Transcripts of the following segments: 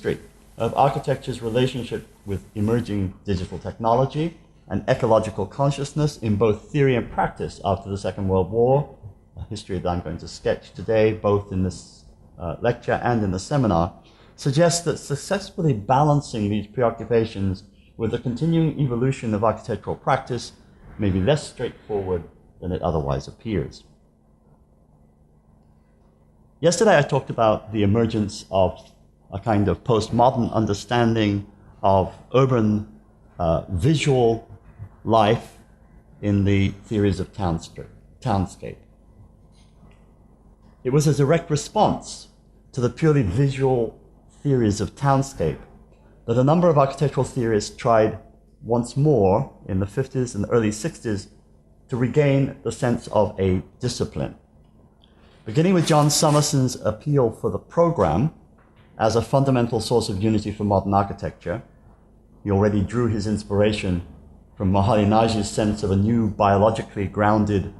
history of architecture's relationship with emerging digital technology and ecological consciousness in both theory and practice after the Second World War, a history that I'm going to sketch today, both in this lecture and in the seminar, suggests that successfully balancing these preoccupations with the continuing evolution of architectural practice may be less straightforward than it otherwise appears. Yesterday I talked about the emergence of a kind of postmodern understanding of urban visual life in the theories of townscape. It was a direct response to the purely visual theories of townscape that a number of architectural theorists tried once more in the 50s and early 60s to regain the sense of a discipline. Beginning with John Summerson's appeal for the program as a fundamental source of unity for modern architecture, he already drew his inspiration from Moholy-Nagy's sense of a new biologically grounded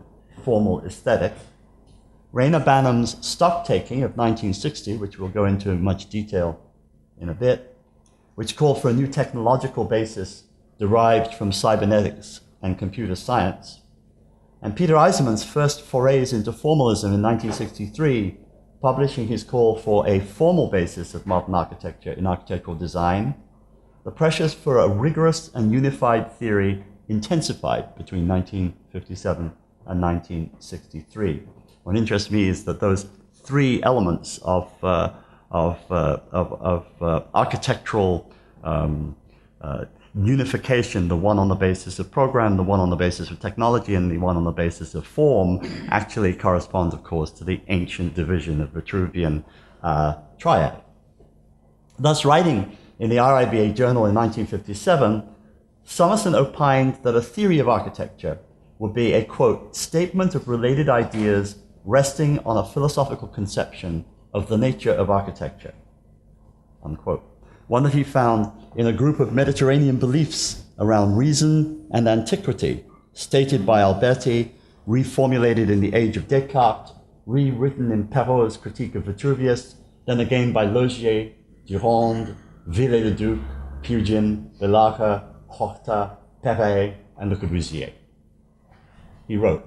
formal aesthetic. Rainer Banham's stocktaking of 1960, which we'll go into in much detail in a bit, which called for a new technological basis derived from cybernetics and computer science. And Peter Eisenman's first forays into formalism in 1963, publishing his call for a formal basis of modern architecture in architectural design. The pressures for a rigorous and unified theory intensified between 1957 and 1963. What interests me is that those three elements of architectural unification, the one on the basis of program, the one on the basis of technology, and the one on the basis of form, actually correspond, of course, to the ancient division of Vitruvian triad. Thus, writing in the RIBA Journal in 1957, Summerson opined that a theory of architecture would be a, quote, statement of related ideas resting on a philosophical conception of the nature of architecture, unquote. One that he found in a group of Mediterranean beliefs around reason and antiquity, stated by Alberti, reformulated in the age of Descartes, rewritten in Perrault's critique of Vitruvius, then again by Logier, Durand, Viollet-le-Duc, Pugin, Belacher, Horta, Perret, and Le Corbusier. He wrote,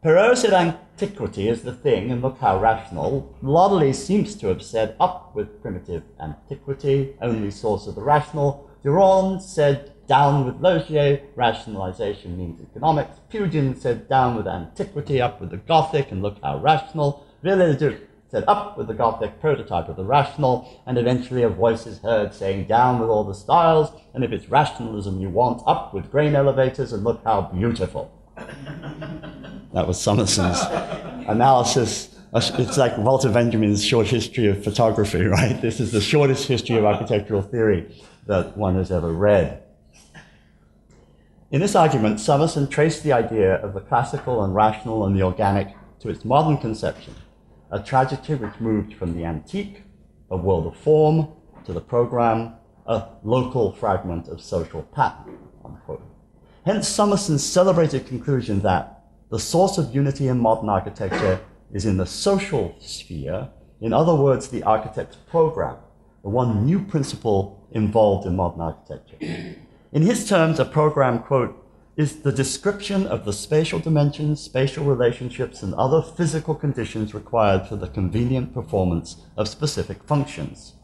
Perrault said antiquity is the thing, and look how rational. Lodley seems to have said up with primitive antiquity, only source of the rational. Durand said down with Logier, rationalization means economics. Pugin said down with antiquity, up with the Gothic, and look how rational. Viollet-le-Duc said up with the Gothic, prototype of the rational, and eventually a voice is heard saying down with all the styles, and if it's rationalism you want, up with grain elevators, and look how beautiful. That was Summerson's analysis. It's like Walter Benjamin's short history of photography, right? This is the shortest history of architectural theory that one has ever read. In this argument, Summerson traced the idea of the classical and rational and the organic to its modern conception, a trajectory which moved from the antique, a world of form, to the program, a local fragment of social pattern, unquote. Hence Summerson's celebrated conclusion that the source of unity in modern architecture is in the social sphere, in other words, the architect's program, the one new principle involved in modern architecture. In his terms, a program, quote, is the description of the spatial dimensions, spatial relationships, and other physical conditions required for the convenient performance of specific functions,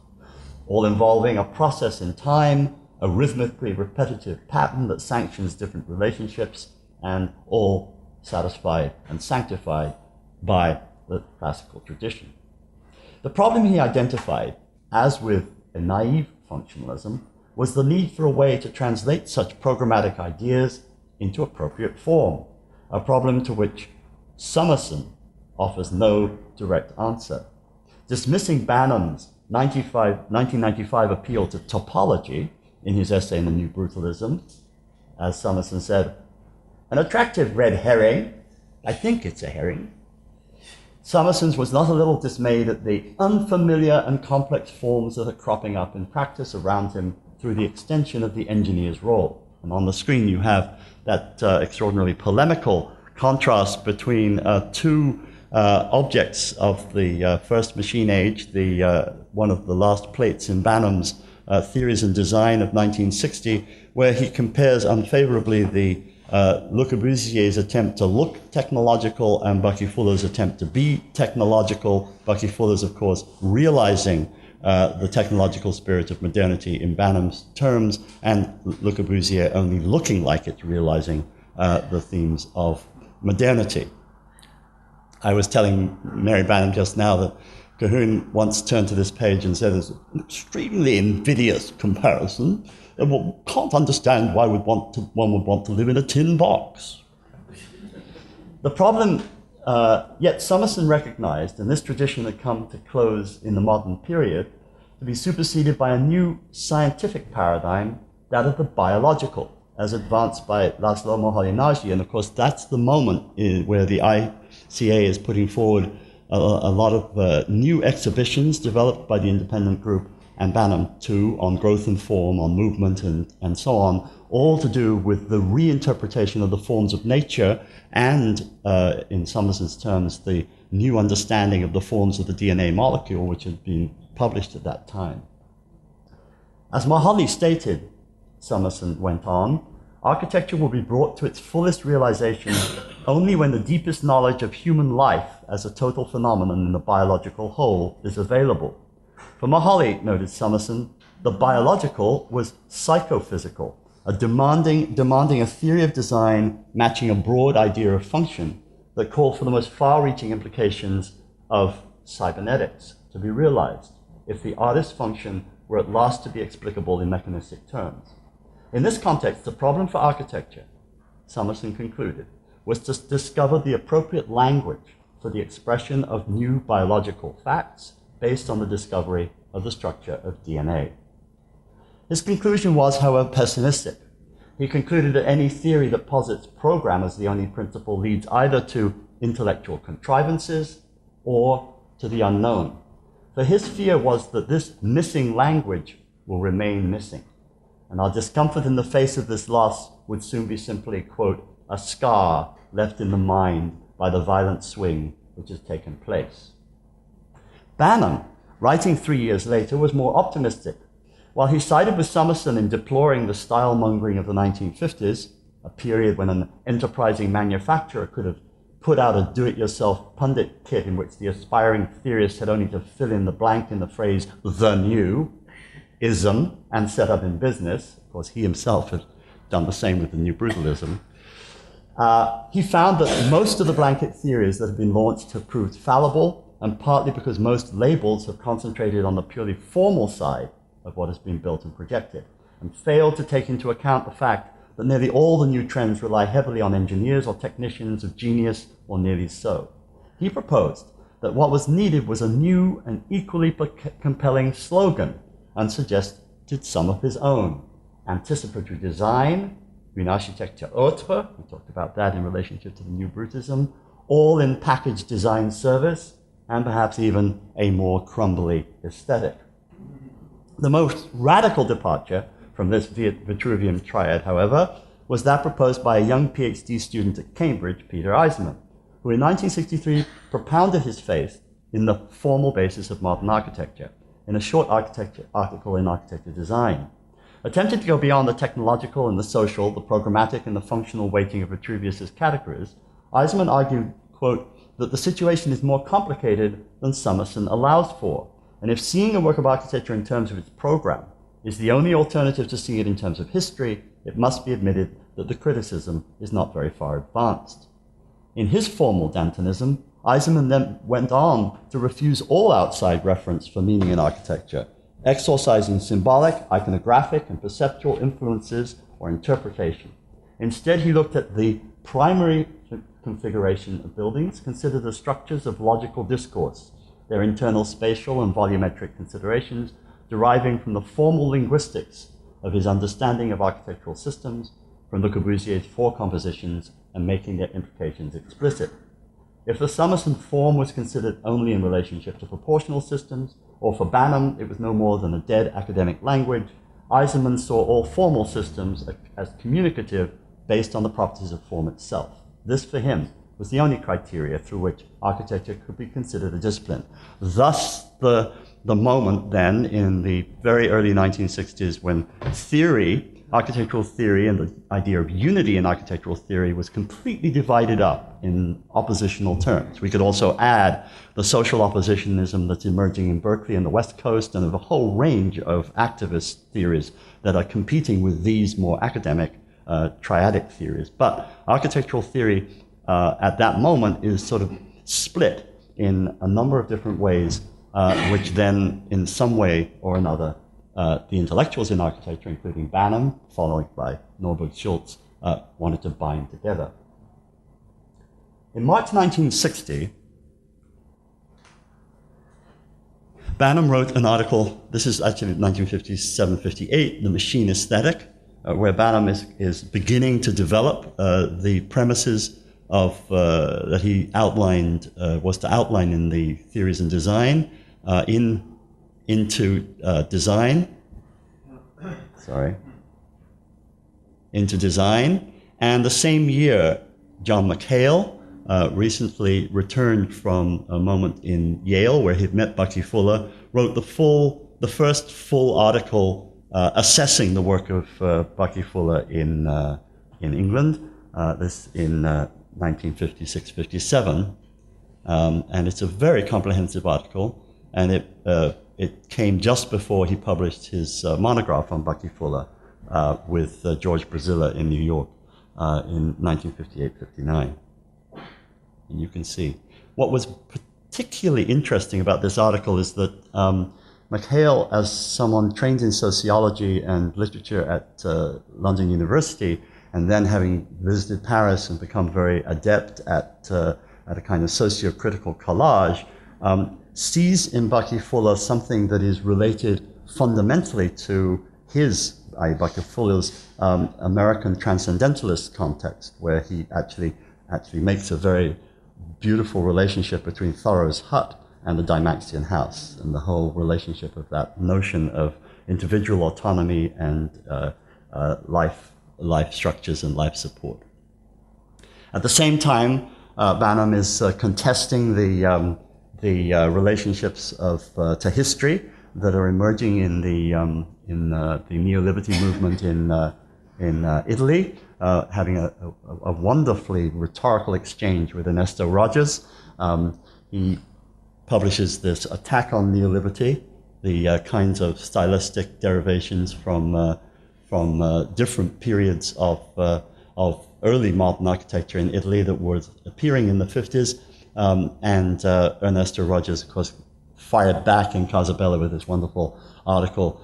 all involving a process in time, a rhythmically repetitive pattern that sanctions different relationships, and all satisfied and sanctified by the classical tradition. The problem he identified, as with a naive functionalism, was the need for a way to translate such programmatic ideas into appropriate form, a problem to which Summerson offers no direct answer. Dismissing Banham's 1995 appeal to topology in his essay in The New Brutalism, as Summerson said, an attractive red herring, I think it's a herring. Summerson's was not a little dismayed at the unfamiliar and complex forms that are cropping up in practice around him through the extension of the engineer's role. And on the screen you have that extraordinarily polemical contrast between two objects of the first machine age, one of the last plates in Banham's Theories and Design of 1960, where he compares unfavorably the Le Corbusier's attempt to look technological and Bucky Fuller's attempt to be technological. Bucky Fuller's, of course, realizing the technological spirit of modernity in Banham's terms, and Le Corbusier only looking like it's realizing the themes of modernity. I was telling Mary Banham just now that Cahoon once turned to this page and said, "It's an extremely invidious comparison. And can't understand why one would want to live in a tin box." The problem, yet Summerson recognized, and this tradition had come to close in the modern period, to be superseded by a new scientific paradigm, that of the biological, as advanced by Laszlo Moholy-Nagy. And of course, that's the moment where the ICA is putting forward a lot of new exhibitions developed by the independent group and Banham too, on growth and form, on movement and so on, all to do with the reinterpretation of the forms of nature and, in Summerson's terms, the new understanding of the forms of the DNA molecule, which had been published at that time. As Moholy stated, Summerson went on, architecture will be brought to its fullest realization only when the deepest knowledge of human life as a total phenomenon in the biological whole is available. For Moholy, noted Summerson, the biological was psychophysical, demanding a theory of design matching a broad idea of function that called for the most far-reaching implications of cybernetics to be realized if the artist's function were at last to be explicable in mechanistic terms. In this context, the problem for architecture, Summerson concluded, was to discover the appropriate language for the expression of new biological facts based on the discovery of the structure of DNA. His conclusion was, however, pessimistic. He concluded that any theory that posits program as the only principle leads either to intellectual contrivances or to the unknown. For his fear was that this missing language will remain missing, and our discomfort in the face of this loss would soon be simply, quote, a scar left in the mind by the violent swing which has taken place. Banham, writing 3 years later, was more optimistic. While he sided with Summerson in deploring the style-mongering of the 1950s, a period when an enterprising manufacturer could have put out a do-it-yourself pundit kit in which the aspiring theorist had only to fill in the blank in the phrase "the new" ism and set up in business. Of course, he himself had done the same with the new Brutalism. He found that most of the blanket theories that have been launched have proved fallible, and partly because most labels have concentrated on the purely formal side of what has been built and projected, and failed to take into account the fact that nearly all the new trends rely heavily on engineers or technicians of genius, or nearly so. He proposed that what was needed was a new and equally compelling slogan, and suggested some of his own. Anticipatory design, une architecture autre, we talked about that in relationship to the new Brutism, all in package design service, and perhaps even a more crumbly aesthetic. The most radical departure from this Vitruvian triad, however, was that proposed by a young PhD student at Cambridge, Peter Eisenman, who in 1963 propounded his faith in the formal basis of modern architecture in a short article in Architecture Design. Attempting to go beyond the technological and the social, the programmatic and the functional weighting of Vitruvius's categories, Eisenman argued, quote, that the situation is more complicated than Summerson allows for, and if seeing a work of architecture in terms of its program is the only alternative to seeing it in terms of history, it must be admitted that the criticism is not very far advanced. In his formal Dantonism, Eisenman then went on to refuse all outside reference for meaning in architecture, exorcising symbolic, iconographic, and perceptual influences or interpretation. Instead, he looked at the primary configuration of buildings, considered the structures of logical discourse, their internal spatial and volumetric considerations, deriving from the formal linguistics of his understanding of architectural systems, from Le Corbusier's four compositions, and making their implications explicit. If the Summerson form was considered only in relationship to proportional systems, or for Banham it was no more than a dead academic language, Eisenman saw all formal systems as communicative based on the properties of form itself. This, for him, was the only criteria through which architecture could be considered a discipline. Thus, the moment then in the very early 1960s when theory, architectural theory, and the idea of unity in architectural theory was completely divided up in oppositional terms. We could also add the social oppositionism that's emerging in Berkeley and the West Coast, and of a whole range of activist theories that are competing with these more academic triadic theories. But architectural theory at that moment is sort of split in a number of different ways, which then, in some way or another, the intellectuals in architecture, including Banham, followed by Norberg Schultz, wanted to bind together. In March 1960, Banham wrote an article, this is actually 1957-58, The Machine Aesthetic, where Banham is beginning to develop the premises of that he outlined, was to outline in the Theories in Design, into design. And the same year, John McHale recently returned from a moment in Yale where he'd met Bucky Fuller, wrote the first full article assessing the work of Bucky Fuller in England, this in 1956-57. And it's a very comprehensive article, and it came just before he published his monograph on Bucky Fuller with George Braziller in New York in 1958-59. And you can see. What was particularly interesting about this article is that McHale, as someone trained in sociology and literature at London University, and then having visited Paris and become very adept at a kind of socio-critical collage, sees in Bucky Fuller something that is related fundamentally to his, Bucky Fuller's American transcendentalist context, where he actually makes a very beautiful relationship between Thoreau's hut and the Dymaxion house, and the whole relationship of that notion of individual autonomy and life structures and life support. At the same time, Banham is contesting the relationships to history that are emerging in the neo-liberty movement in Italy, having a wonderfully rhetorical exchange with Ernesto Rogers. He publishes this Attack on Neo-Liberty, the kinds of stylistic derivations from different periods of early modern architecture in Italy that was appearing in the 50s. And Ernesto Rogers, of course, fired back in Casabella with this wonderful article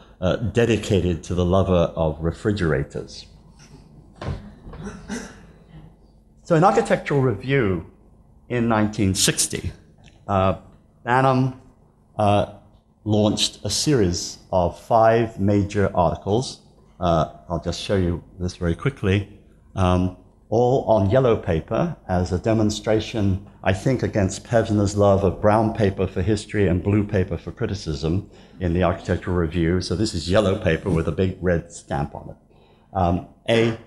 dedicated to the lover of refrigerators. So in Architectural Review in 1960, Banham launched a series of 5 major articles. I'll just show you this very quickly. All on yellow paper as a demonstration, I think, against Pevsner's love of brown paper for history and blue paper for criticism in the Architectural Review. So this is yellow paper with a big red stamp on it.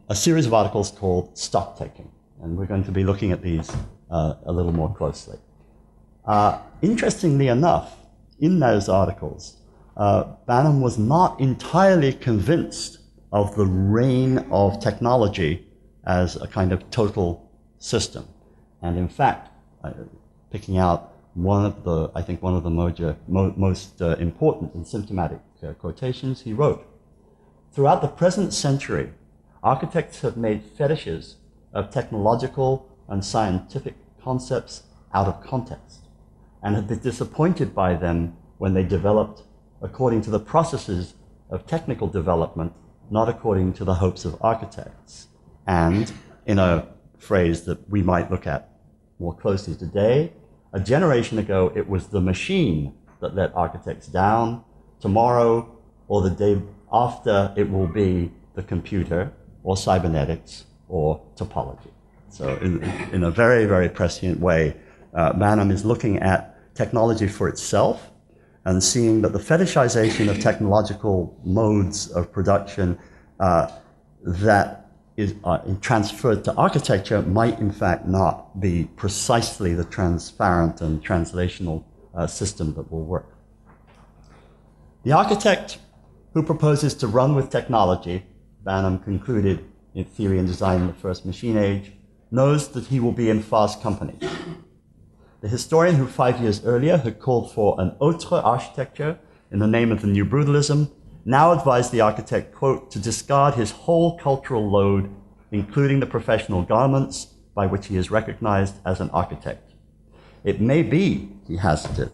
A series of articles called Stock Taking, and we're going to be looking at these a little more closely. Interestingly enough, in those articles, Banham was not entirely convinced of the reign of technology as a kind of total system. And in fact, picking out one of the most important and symptomatic quotations, he wrote, "Throughout the present century, architects have made fetishes of technological and scientific concepts out of context, and have been disappointed by them when they developed according to the processes of technical development, not according to the hopes of architects." And in a phrase that we might look at more closely today, a generation ago, it was the machine that let architects down. Tomorrow, or the day after, it will be the computer, or cybernetics, or topology. So in a very, very prescient way, Banham is looking at technology for itself and seeing that the fetishization of technological modes of production that is transferred to architecture might in fact not be precisely the transparent and translational system that will work. The architect who proposes to run with technology, Banham concluded in Theory and Design in the First Machine Age, knows that he will be in fast company. The historian who 5 years earlier had called for an autre architecture in the name of the new brutalism now advised the architect, quote, to discard his whole cultural load, including the professional garments by which he is recognized as an architect. It may be, he hazarded,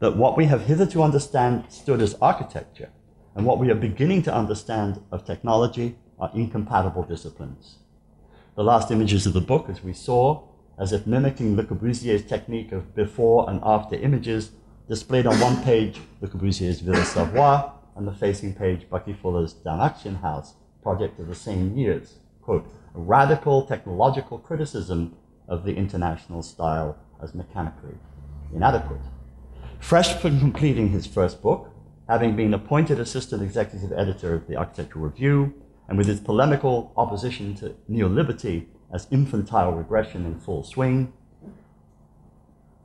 that what we have hitherto understood as architecture and what we are beginning to understand of technology are incompatible disciplines. The last images of the book, as we saw, as if mimicking Le Corbusier's technique of before and after images, displayed on one page Le Corbusier's Villa Savoie, and the facing page Bucky Fuller's Dalmatian House, project of the same years. Quote, a radical technological criticism of the international style as mechanically inadequate. Fresh from completing his first book, having been appointed assistant executive editor of the Architectural Review, and with his polemical opposition to neo-liberty as infantile regression in full swing,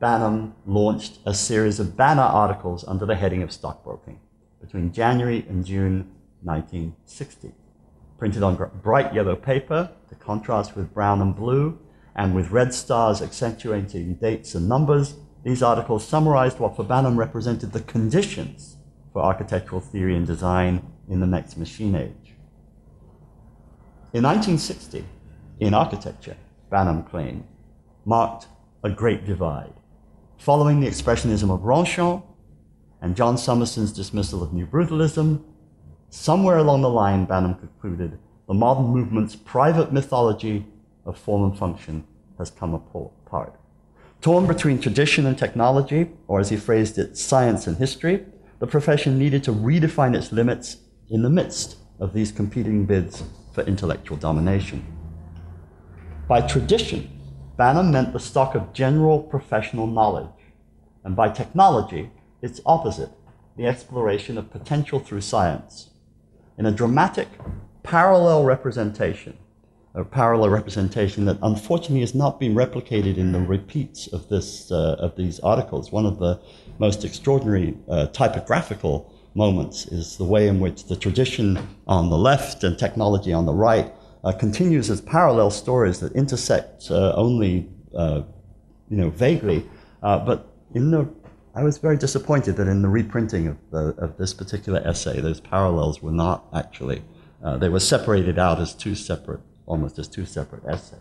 Banham launched a series of banner articles under the heading of stockbroking between January and June 1960. Printed on bright yellow paper to contrast with brown and blue, and with red stars accentuating dates and numbers, these articles summarized what for Banham represented the conditions for architectural theory and design in the next machine age. In 1960, in architecture, Banham claimed, marked a great divide. Following the expressionism of Ronchamp and John Summerson's dismissal of new brutalism, somewhere along the line, Banham concluded, the modern movement's private mythology of form and function has come apart. Torn between tradition and technology, or as he phrased it, science and history, the profession needed to redefine its limits in the midst of these competing bids for intellectual domination. By tradition, Banham meant the stock of general professional knowledge, and by technology, its opposite, the exploration of potential through science. In a dramatic parallel representation, a parallel representation that unfortunately has not been replicated in the repeats of these articles. One of the most extraordinary typographical moments is the way in which the tradition on the left and technology on the right continues as parallel stories that intersect only vaguely. But I was very disappointed that in the reprinting of this particular essay, those parallels were not actually, they were separated out as almost as two separate essays.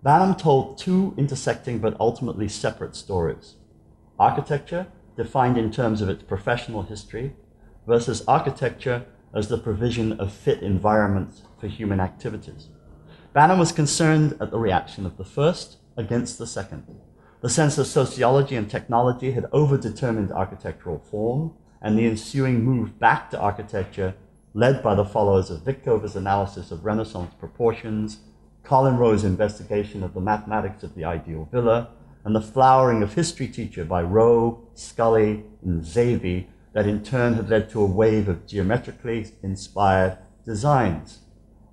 Banham told two intersecting but ultimately separate stories. Architecture, defined in terms of its professional history, versus architecture as the provision of fit environments for human activities. Banham was concerned at the reaction of the first against the second. The sense that sociology and technology had overdetermined architectural form, and the ensuing move back to architecture, led by the followers of Vickover's analysis of Renaissance proportions, Colin Rowe's investigation of the mathematics of the ideal villa, and the flowering of history teacher by Rowe, Scully, and Zavy, that in turn had led to a wave of geometrically inspired designs.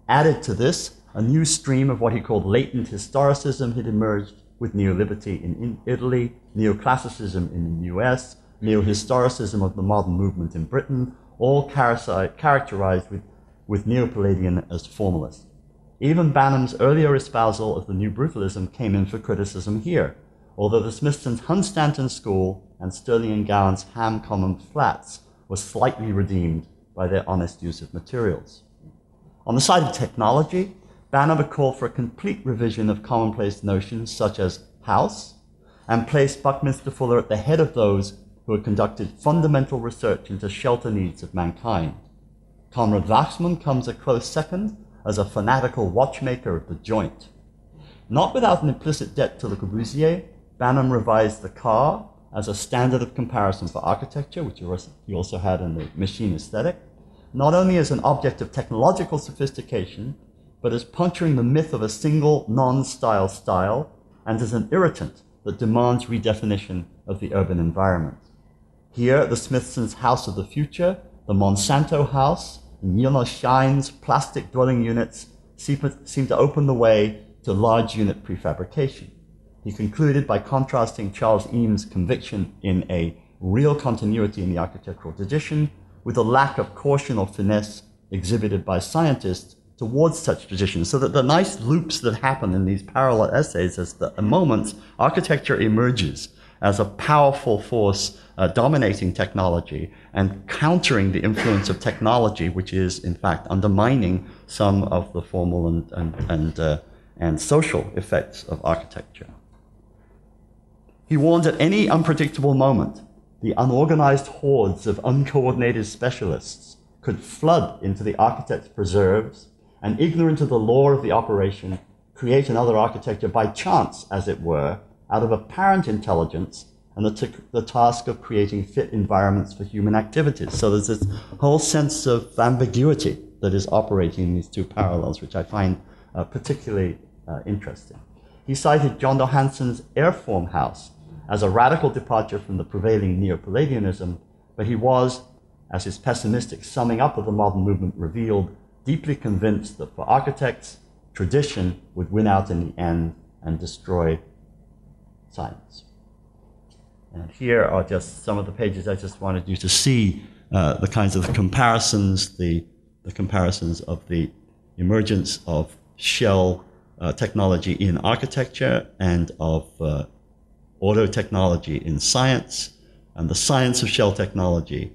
Added to this, a new stream of what he called latent historicism had emerged with neo-liberty in Italy, neoclassicism in the US, neo-historicism of the modern movement in Britain, all characterized with Neo-Palladian as formalist. Even Banham's earlier espousal of the new brutalism came in for criticism here, although the Smithson's Hunstanton School and Stirling and Gowan's Ham Common Flats were slightly redeemed by their honest use of materials. On the side of technology, Banham called for a complete revision of commonplace notions such as house, and placed Buckminster Fuller at the head of those who had conducted fundamental research into shelter needs of mankind. Conrad Wachsmann comes a close second as a fanatical watchmaker of the joint. Not without an implicit debt to Le Corbusier, Banham revised the car as a standard of comparison for architecture, which he also had in the machine aesthetic, not only as an object of technological sophistication, but as puncturing the myth of a single non-style style, and as an irritant that demands redefinition of the urban environment. Here, the Smithson's House of the Future, the Monsanto House, Schein's plastic dwelling units seem to open the way to large unit prefabrication. He concluded by contrasting Charles Eames' conviction in a real continuity in the architectural tradition with a lack of caution or finesse exhibited by scientists towards such traditions, so that the nice loops that happen in these parallel essays is that at moments architecture emerges as a powerful force dominating technology and countering the influence of technology, which is in fact undermining some of the formal and social effects of architecture. He warned at any unpredictable moment, the unorganized hordes of uncoordinated specialists could flood into the architect's preserves and, ignorant of the law of the operation, create another architecture by chance, as it were, out of apparent intelligence and the task of creating fit environments for human activities. So there's this whole sense of ambiguity that is operating in these two parallels, which I find particularly interesting. He cited John Johansson's Airform House as a radical departure from the prevailing Neo-Palladianism, but he was, as his pessimistic summing up of the modern movement revealed, deeply convinced that for architects, tradition would win out in the end and destroy science. And here are just some of the pages I just wanted you to see, the kinds of comparisons, the comparisons of the emergence of shell technology in architecture and of auto technology in science, and the science of shell technology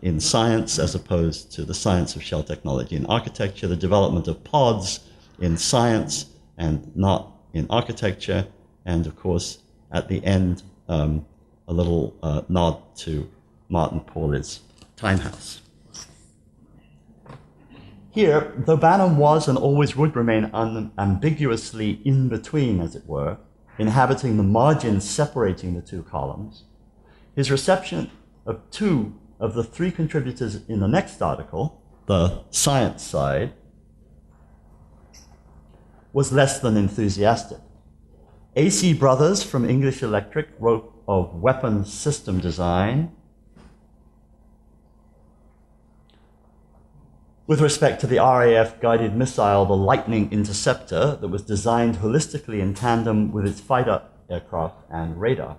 in science as opposed to the science of shell technology in architecture, the development of pods in science and not in architecture, and of course, at the end, a little nod to Martin Pauli's Time House. Here, though Banham was and always would remain unambiguously in between, as it were, inhabiting the margins separating the two columns, his reception of two of the three contributors in the next article, the science side, was less than enthusiastic. A.C. Brothers from English Electric wrote of weapons system design with respect to the RAF guided missile, the Lightning Interceptor, that was designed holistically in tandem with its fighter aircraft and radar.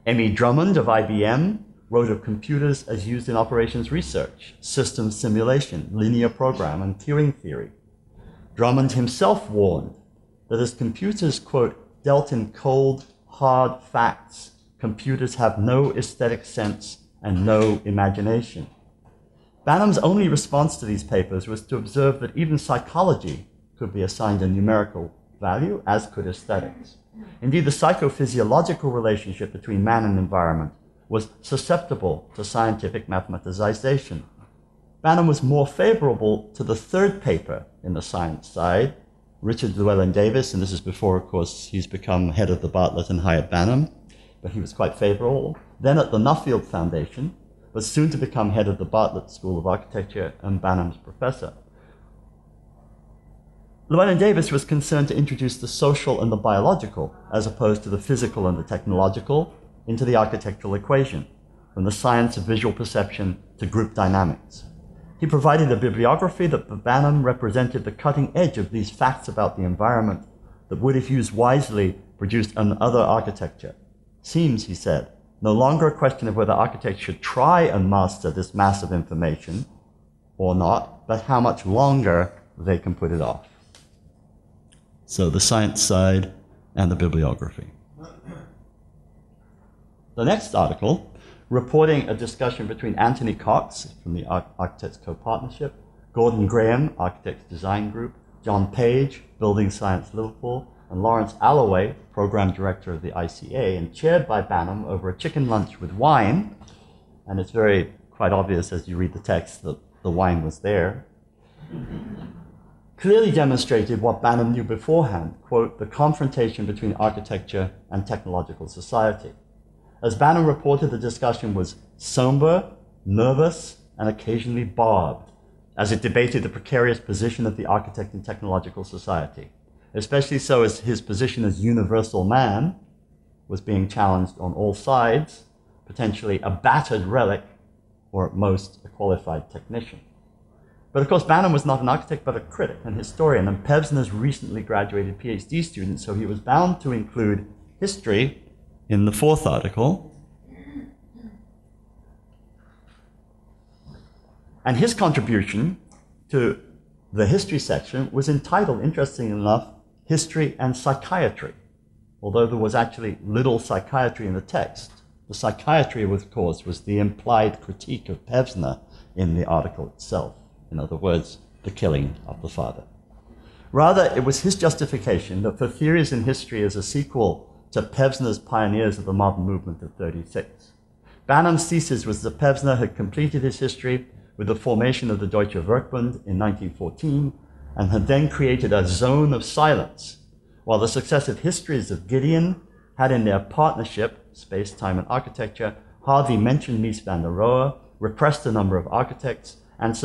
M.E. Drummond of IBM wrote of computers as used in operations research, system simulation, linear program, and Turing theory. Drummond himself warned that as computers, quote, dealt in cold, hard facts, computers have no aesthetic sense and no imagination. Banham's only response to these papers was to observe that even psychology could be assigned a numerical value, as could aesthetics. Indeed, the psychophysiological relationship between man and environment was susceptible to scientific mathematicization. Banham was more favorable to the third paper in the science side, Richard Llewellyn Davis, and this is before, of course, he's become head of the Bartlett and hired Banham, but he was quite favorable. Then at the Nuffield Foundation, but soon to become head of the Bartlett School of Architecture and Banham's professor. Llewellyn Davis was concerned to introduce the social and the biological, as opposed to the physical and the technological, into the architectural equation, from the science of visual perception to group dynamics. He provided a bibliography that for Banham represented the cutting edge of these facts about the environment that would, if used wisely, produce another architecture. Seems, he said, no longer a question of whether architects should try and master this mass of information or not, but how much longer they can put it off. So the science side and the bibliography. The next article, reporting a discussion between Anthony Cox from the Architects Co-Partnership, Gordon Graham, Architects Design Group, John Page, Building Science Liverpool, and Lawrence Alloway, Program Director of the ICA, and chaired by Banham over a chicken lunch with wine. And it's quite obvious as you read the text that the wine was there. Clearly demonstrated what Banham knew beforehand, quote, the confrontation between architecture and technological society. As Banham reported, the discussion was somber, nervous, and occasionally barbed, as it debated the precarious position of the architect in technological society, especially so as his position as universal man was being challenged on all sides, potentially a battered relic, or at most a qualified technician. But of course, Banham was not an architect, but a critic and historian, and Pevsner's recently graduated PhD student, so he was bound to include history in the fourth article. And his contribution to the history section was entitled, interestingly enough, History and Psychiatry, although there was actually little psychiatry in the text. The psychiatry, of course, was the implied critique of Pevsner in the article itself. In other words, the killing of the father. Rather, it was his justification that for theories in history as a sequel to Pevsner's Pioneers of the Modern Movement of 36. Banham's thesis was that Pevsner had completed his history with the formation of the Deutsche Werkbund in 1914 and had then created a zone of silence, while the successive histories of Gideon had in their partnership, space, time, and architecture, hardly mentioned Mies van der Rohe, repressed a number of architects, and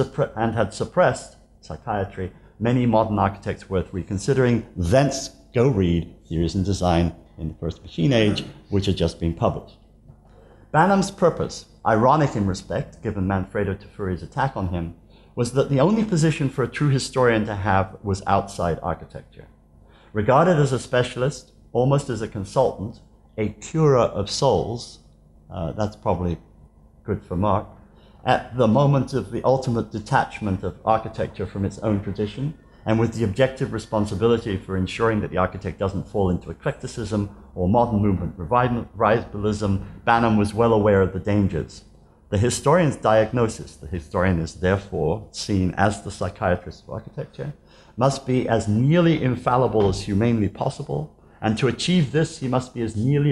had suppressed, psychiatry, many modern architects worth reconsidering. Thence go read Theories in Design in the First Machine Age, which had just been published. Banham's purpose, ironic in respect, given Manfredo Tafuri's attack on him, was that the only position for a true historian to have was outside architecture. Regarded as a specialist, almost as a consultant, a curer of souls, that's probably good for Mark, at the moment of the ultimate detachment of architecture from its own tradition, and with the objective responsibility for ensuring that the architect doesn't fall into eclecticism or modern movement revivalism, Banham was well aware of the dangers. The historian's diagnosis, the historian is therefore seen as the psychiatrist of architecture, must be as nearly infallible as humanly possible, and to achieve this, he must be as nearly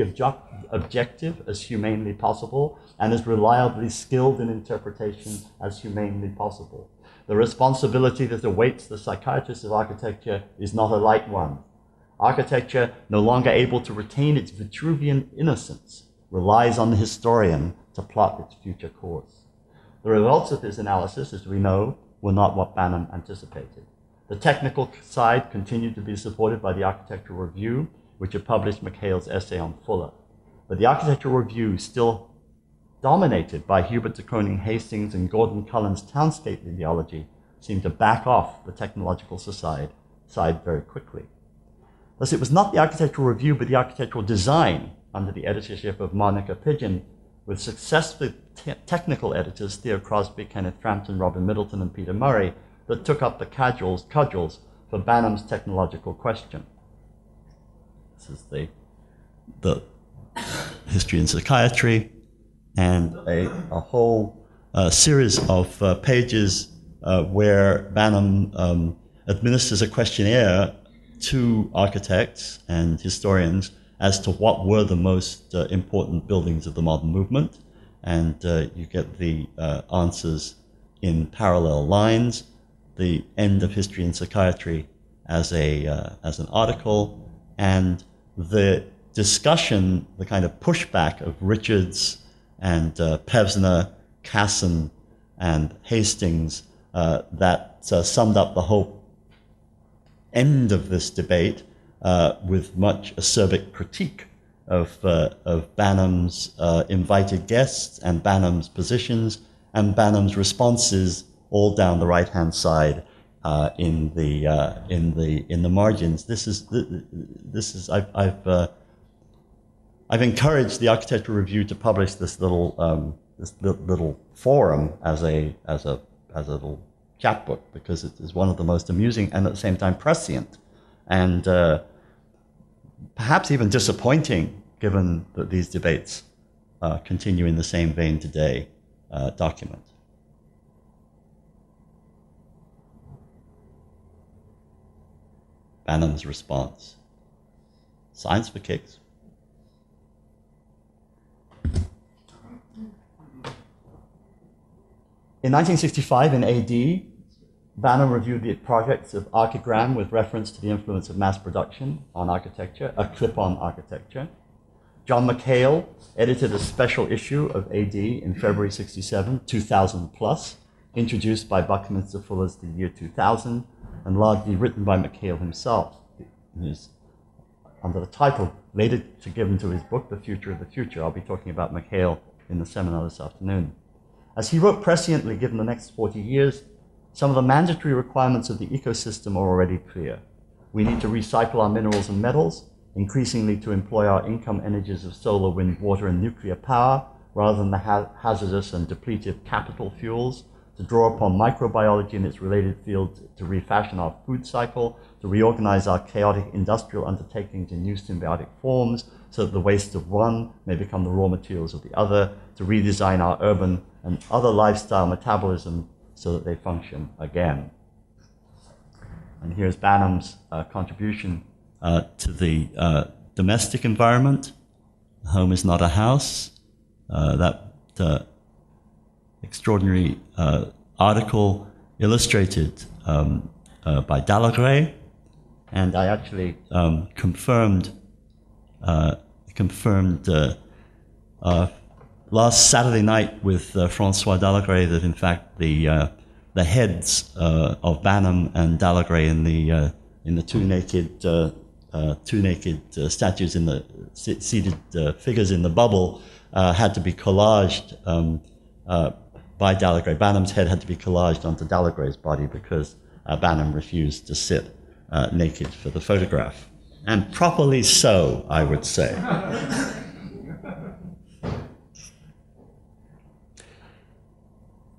objective as humanly possible and as reliably skilled in interpretation as humanly possible. The responsibility that awaits the psychiatrist of architecture is not a light one. Architecture, no longer able to retain its Vitruvian innocence, relies on the historian to plot its future course. The results of his analysis, as we know, were not what Banham anticipated. The technical side continued to be supported by the Architectural Review, which had published McHale's essay on Fuller. But the Architectural Review, still dominated by Hubert de Koning Hastings and Gordon Cullen's townscape ideology, seemed to back off the technological side very quickly. Thus, it was not the Architectural Review, but the Architectural Design, under the editorship of Monica Pidgeon, with successful technical editors Theo Crosby, Kenneth Frampton, Robin Middleton, and Peter Murray, that took up the cudgels for Banham's technological question. This is the history and psychiatry, and a whole series of pages where Banham administers a questionnaire to architects and historians as to what were the most important buildings of the modern movement, and you get the answers in parallel lines. The end of history and psychiatry as an article, and the discussion, the kind of pushback of Richards and Pevsner, Casson, and Hastings that summed up the whole end of this debate with much acerbic critique of Banham's invited guests and Banham's positions and Banham's responses all down the right-hand side in the margins. I've encouraged the Architectural Review to publish this little forum as a little chapbook, because it is one of the most amusing and at the same time prescient and perhaps even disappointing, given that these debates continue in the same vein today, document. Banham's response. Science for kicks. In 1965, in AD, Banham reviewed the projects of Archigram with reference to the influence of mass production on architecture, a clip-on architecture. John McHale edited a special issue of AD in February 67, 2000 plus, introduced by Buckminster Fuller's The Year 2000, and largely written by McHale himself, under the title later given to his book, The Future of the Future. I'll be talking about McHale in the seminar this afternoon. As he wrote presciently, given the next 40 years, Some of the mandatory requirements of the ecosystem are already clear. We need to recycle our minerals and metals, increasingly to employ our income energies of solar, wind, water, and nuclear power, rather than the hazardous and depletive capital fuels, to draw upon microbiology and its related fields to refashion our food cycle, to reorganize our chaotic industrial undertakings in new symbiotic forms, so that the waste of one may become the raw materials of the other, to redesign our urban and other lifestyle metabolism so that they function again. And here's Banham's contribution to the domestic environment. Home is not a house. That extraordinary article illustrated by Dalagray, and I actually confirmed last Saturday night with Francois Dalagray that in fact the heads of Banham and Dalagray in the two naked statues in the seated figures in the bubble had to be collaged by Dalagray. Banham's head had to be collaged onto Dalagray's body because Banham refused to sit naked for the photograph. And properly so, I would say.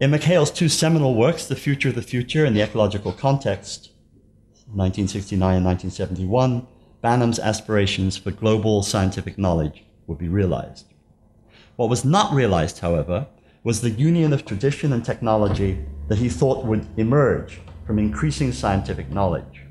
In McHale's two seminal works, The Future of the Future and The Ecological Context, 1969 and 1971, Banham's aspirations for global scientific knowledge would be realized. What was not realized, however, was the union of tradition and technology that he thought would emerge from increasing scientific knowledge.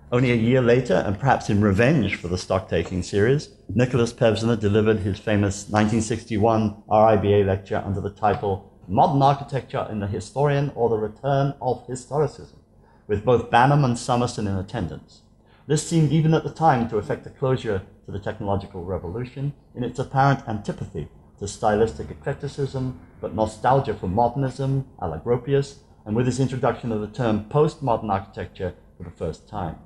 Only a year later, and perhaps in revenge for the stock-taking series, Nicholas Pevsner delivered his famous 1961 RIBA lecture under the title Modern Architecture in the Historian or the Return of Historicism, with both Banham and Summerson in attendance. This seemed even at the time to effect a closure to the technological revolution in its apparent antipathy to stylistic eclecticism, but nostalgia for modernism, a la Gropius, and with his introduction of the term postmodern architecture for the first time.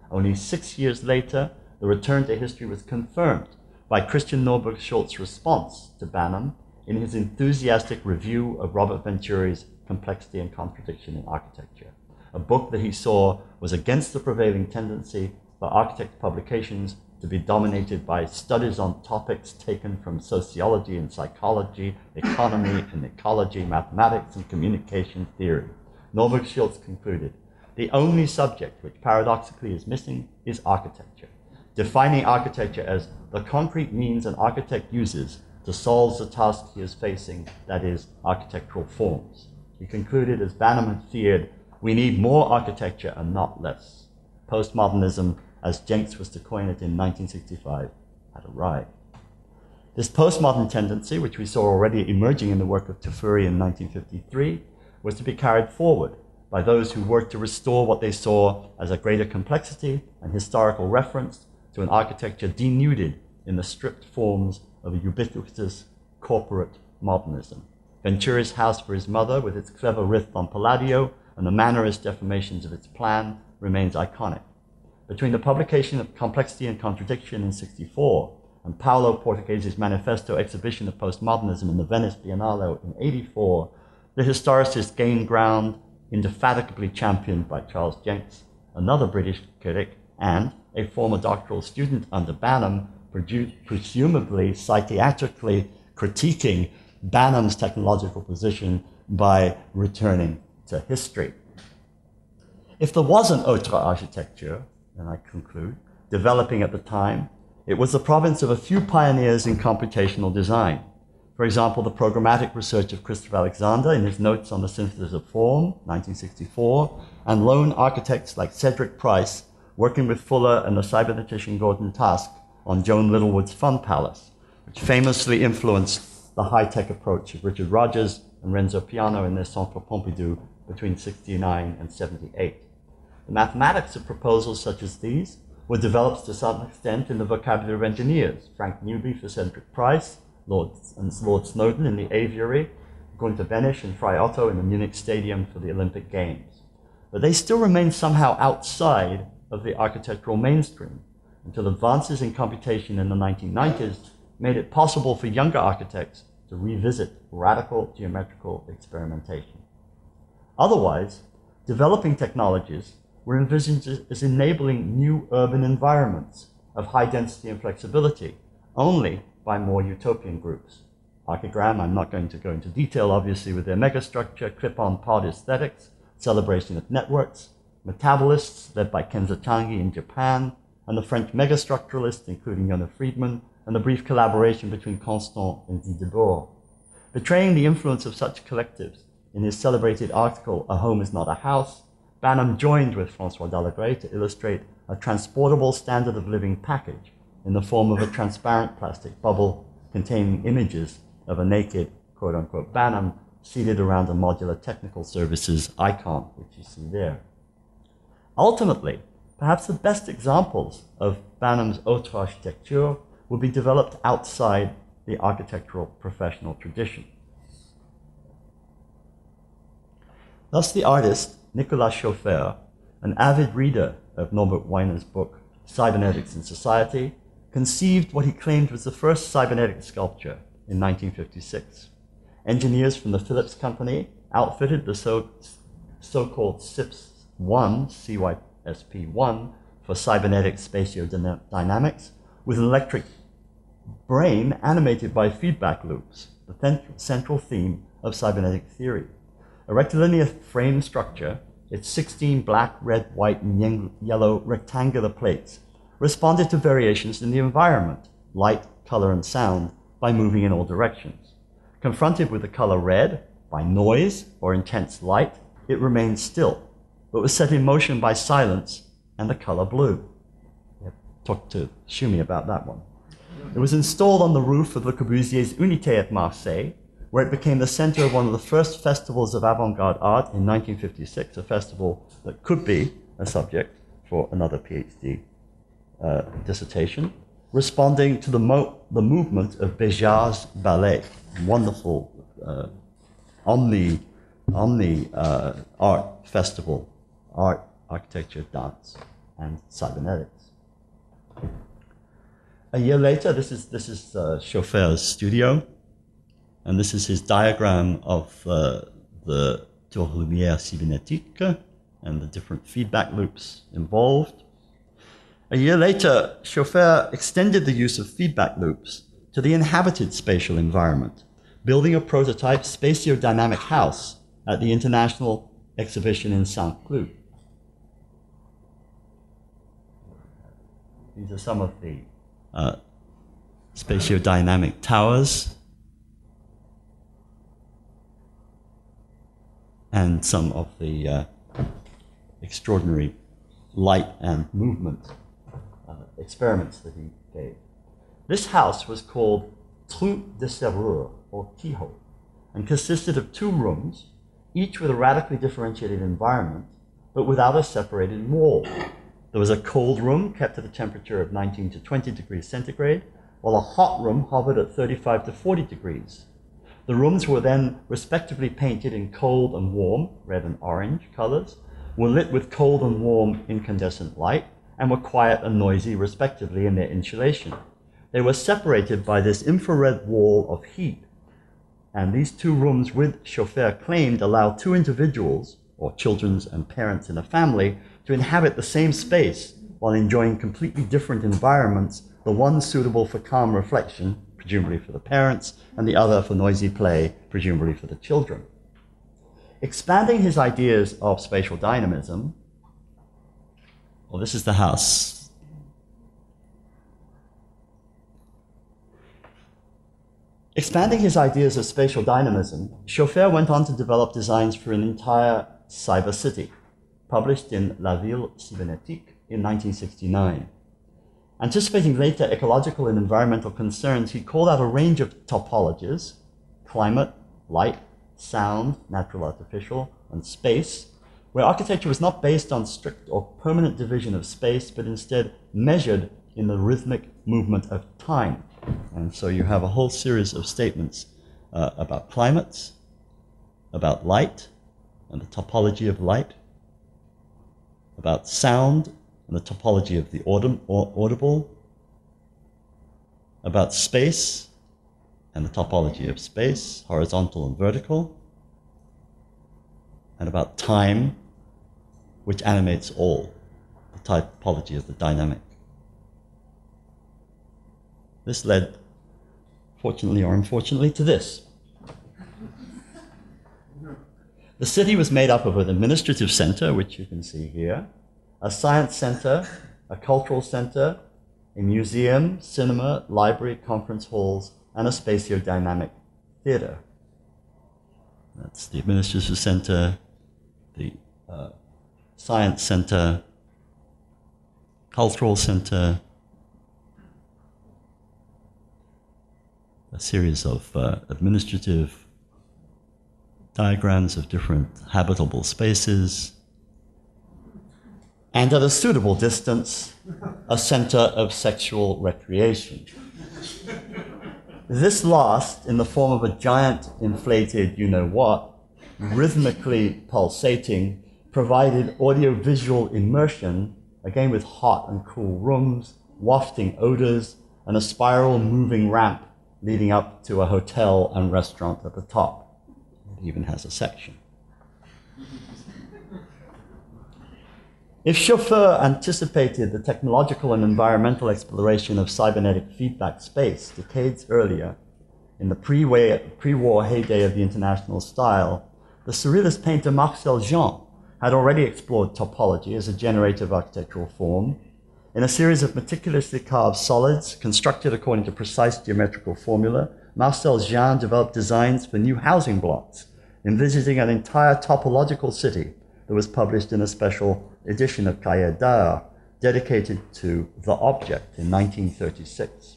Only 6 years later, the return to history was confirmed by Christian Norberg Schultz's response to Banham in his enthusiastic review of Robert Venturi's Complexity and Contradiction in Architecture, a book that he saw was against the prevailing tendency for architect publications to be dominated by studies on topics taken from sociology and psychology, economy and ecology, mathematics and communication theory. Norberg Schultz concluded, the only subject which paradoxically is missing is architecture, defining architecture as the concrete means an architect uses to solve the task he is facing, that is, architectural forms. He concluded, as Banham had feared, we need more architecture and not less. Postmodernism, as Jencks was to coin it in 1965, had arrived. This postmodern tendency, which we saw already emerging in the work of Tafuri in 1953, was to be carried forward by those who worked to restore what they saw as a greater complexity and historical reference to an architecture denuded in the stripped forms of a ubiquitous corporate modernism. Venturi's house for his mother, with its clever riff on Palladio and the mannerist deformations of its plan, remains iconic. Between the publication of Complexity and Contradiction in 1964 and Paolo Portuguese's Manifesto Exhibition of Postmodernism in the Venice Biennale in 1984, the historicist gained ground, indefatigably championed by Charles Jencks, another British critic, and a former doctoral student under Banham, presumably psychiatrically critiquing Banham's technological position by returning to history. If there was an autre architecture, and I conclude, developing at the time, it was the province of a few pioneers in computational design. For example, the programmatic research of Christopher Alexander in his Notes on the Synthesis of Form, 1964, and lone architects like Cedric Price, working with Fuller and the cybernetician Gordon Task on Joan Littlewood's Fun Palace, which famously influenced the high-tech approach of Richard Rogers and Renzo Piano in their Centre Pompidou between 1969 and 1978. The mathematics of proposals such as these were developed to some extent in the vocabulary of engineers, Frank Newby for Cedric Price, Lord Snowden in the Aviary, Gunther Benisch and Frei Otto in the Munich Stadium for the Olympic Games. But they still remain somehow outside of the architectural mainstream until advances in computation in the 1990s made it possible for younger architects to revisit radical geometrical experimentation. Otherwise, developing technologies were envisioned as enabling new urban environments of high density and flexibility, only by more utopian groups. Archigram, I'm not going to go into detail, obviously, with their megastructure, clip-on pod aesthetics, celebration of networks, metabolists, led by Kenzo Tange in Japan, and the French megastructuralists, including Jona Friedman, and the brief collaboration between Constant and Guy Debord. Betraying the influence of such collectives, in his celebrated article, A Home is Not a House, Banham joined with François Dallegré to illustrate a transportable standard of living package in the form of a transparent plastic bubble containing images of a naked, quote-unquote, Banham seated around a modular technical services icon, which you see there. Ultimately, perhaps the best examples of Banham's autre architecture will be developed outside the architectural professional tradition. Thus, the artist, Nicolas Schöffer, an avid reader of Norbert Weiner's book, Cybernetics in Society, conceived what he claimed was the first cybernetic sculpture in 1956. Engineers from the Philips Company outfitted the so-called CYSP-1, CYSP-1, for cybernetic spatiodynamics, with an electric brain animated by feedback loops, the central theme of cybernetic theory. A rectilinear frame structure, its 16 black, red, white, and yellow rectangular plates, responded to variations in the environment, light, color, and sound, by moving in all directions. Confronted with the color red, by noise or intense light, it remained still, but was set in motion by silence and the color blue. Talk to Schumi about that one. It was installed on the roof of Le Corbusier's Unité at Marseille, where it became the center of one of the first festivals of avant-garde art in 1956, a festival that could be a subject for another PhD dissertation, responding to the movement of Béjar's ballet, wonderful omni art festival, art, architecture, dance, and cybernetics. A year later, this is Schöffer's studio, and this is his diagram of the tour lumière cybernétique and the different feedback loops involved. A year later, Schöffer extended the use of feedback loops to the inhabited spatial environment, building a prototype spatiodynamic house at the International Exhibition in Saint-Cloud. These are some of the spatiodynamic towers and some of the extraordinary light and movement experiments that he gave. This house was called Trou de Serrure, or keyhole, and consisted of 2 rooms, each with a radically differentiated environment, but without a separated wall. There was a cold room kept at a temperature of 19 to 20 degrees centigrade, while a hot room hovered at 35 to 40 degrees. The rooms were then respectively painted in cold and warm, red and orange colors, were lit with cold and warm incandescent light, and were quiet and noisy, respectively, in their insulation. They were separated by this infrared wall of heat, and these 2 rooms, with Schöffer claimed, allow 2 individuals, or children and parents in a family, to inhabit the same space while enjoying completely different environments, the one suitable for calm reflection, presumably for the parents, and the other for noisy play, presumably for the children. Expanding his ideas of spatial dynamism, well, this is the house. Expanding his ideas of spatial dynamism, Schöffer went on to develop designs for an entire cyber city, published in La Ville Cybernétique in 1969. Anticipating later ecological and environmental concerns, he called out a range of topologies: climate, light, sound, natural, artificial, and space, where architecture was not based on strict or permanent division of space, but instead measured in the rhythmic movement of time. And so you have a whole series of statements about climates, about light and the topology of light, about sound and the topology of the audible, about space and the topology of space, horizontal and vertical, and about time which animates all, the typology of the dynamic. This led, fortunately or unfortunately, to this. The city was made up of an administrative center, which you can see here, a science center, a cultural center, a museum, cinema, library, conference halls, and a spatiodynamic theater. That's the administrative center, the science center, cultural center, a series of administrative diagrams of different habitable spaces, and at a suitable distance, a center of sexual recreation. This last, in the form of a giant inflated you-know-what, rhythmically pulsating, provided audiovisual immersion, again with hot and cool rooms, wafting odors, and a spiral moving ramp leading up to a hotel and restaurant at the top. It even has a section. If Schöffer anticipated the technological and environmental exploration of cybernetic feedback space decades earlier, in the pre-war heyday of the international style, the surrealist painter Marcel Jean had already explored topology as a generative architectural form. In a series of meticulously carved solids constructed according to precise geometrical formula, Marcel Jean developed designs for new housing blocks, envisaging an entire topological city that was published in a special edition of Cahiers d'Art dedicated to the object in 1936.